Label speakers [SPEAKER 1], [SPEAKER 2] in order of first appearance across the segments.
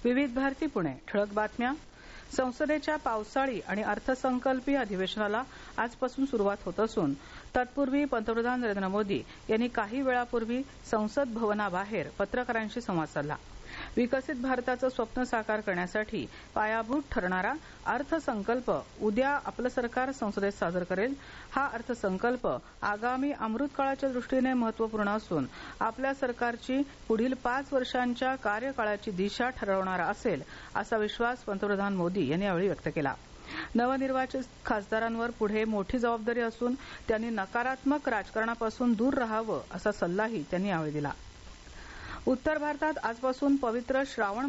[SPEAKER 1] विविध भारती पुणे ठळक बातम्या. संसदेच्या पावसाळी आणि अर्थसंकल्पीय अधिवेशनाला आजपासून सुरुवात होत असून तत्पूर्वी पंतप्रधान नरेंद्र मोदी यांनी काही वेळापूर्वी संसद भवनाबाहेर पत्रकारांशी संवाद साधला. विकसित भारताचं स्वप्न साकार करण्यासाठी पायाभूत ठरणारा अर्थसंकल्प उद्या आपलं सरकार संसदेत सादर करेल. हा अर्थसंकल्प आगामी अमृतकाळाच्या दृष्टीने महत्त्वपूर्ण असून आपल्या सरकारची पुढील 5 वर्षांच्या कार्यकाळाची दिशा ठरवणारा असेल असा विश्वास पंतप्रधान मोदी यांनी यावेळी व्यक्त केला. नवनिर्वाचित खासदारांवर पुढे मोठी जबाबदारी असून त्यांनी नकारात्मक राजकारणापासून दूर राहावं असा सल्लाही त्यांनी यावेळी दिला. उत्तर भारतात आजपासून पवित्र श्रावण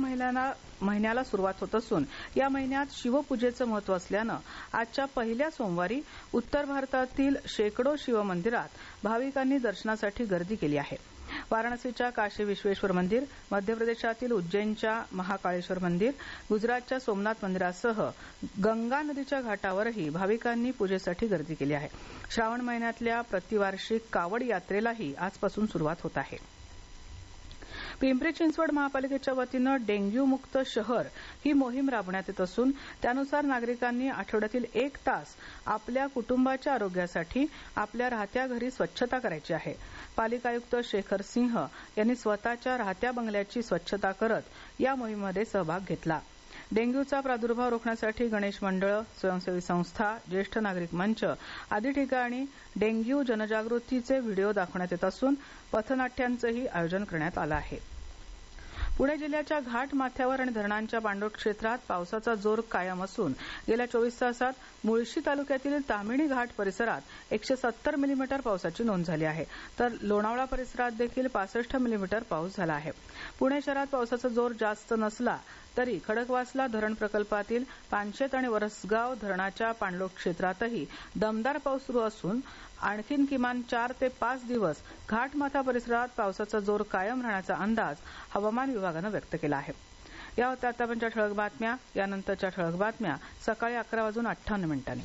[SPEAKER 1] महिन्याला सुरुवात होत असून या महिन्यात शिवपूजेचं महत्त्व असल्यानं आजच्या पहिल्या सोमवारी उत्तर भारतातील शेकडो शिवमंदिरात भाविकांनी दर्शनासाठी गर्दी केली आहे. वाराणसीच्या काशी विश्वेश्वर मंदिर, मध्य प्रदेशातील उज्जैनच्या महाकाळेश्वर मंदिर, गुजरातच्या सोमनाथ मंदिरासह गंगा नदीच्या घाटावरही भाविकांनी पूजेसाठी गर्दी केली आहे. श्रावण महिन्यातल्या प्रतिवार्षिक कावड यात्रेलाही आजपासून सुरुवात होत आहे. पिंपरी चिंचवड महापालिकेच्या वतीनं डेंग्यू मुक्त शहर ही मोहीम राबवण्यात येत असून त्यानुसार नागरिकांनी आठवड्यातील 1 तास आपल्या कुटुंबाच्या आरोग्यासाठी आपल्या राहत्या घरी स्वच्छता करायची आहे. पालिका आयुक्त शेखर सिंह यांनी स्वतःच्या राहत्या बंगल्याची स्वच्छता करत या मोहिमेमध्ये सहभाग घेतला. डेंग्यूचा प्रादुर्भाव रोखण्यासाठी गणेश मंडळ, स्वयंसेवी संस्था, ज्येष्ठ नागरिक मंच आदी ठिकाणी डेंग्यू जनजागृतीचे व्हिडिओ दाखवण्यात येत असून पथनाट्यांचंही आयोजन करण्यात आलं आहे. पुणे जिल्ह्याच्या घाट माथ्यावर आणि धरणांच्या पाणलोट क्षेत्रात पावसाचा जोर कायम असून गेल्या 24 तासात मुळशी तालुक्यातील ताम्हिणी घाट परिसरात 170 मिलीमीटर पावसाची नोंद झाली आहे. तर लोणावळा परिसरात देखील 65 मिलीमीटर पाऊस झाला आहे. पुणे शहरात पावसाचा जोर जास्त नसला तरी खडकवासला धरण प्रकल्पातील पानशेत आणि वरसगाव धरणाच्या पाणलोट क्षेत्रातही दमदार पाऊस सुरू असून आणखी किमान 4 ते 5 दिवस घाटमाथा परिसरात पावसाचा जोर कायम राहण्याचा अंदाज हवामान विभागानं व्यक्त केला आहे. या होत्या आतापर्यंतच्या ठळक बातम्या. यानंतरच्या ठळक बातम्या सकाळी 11:58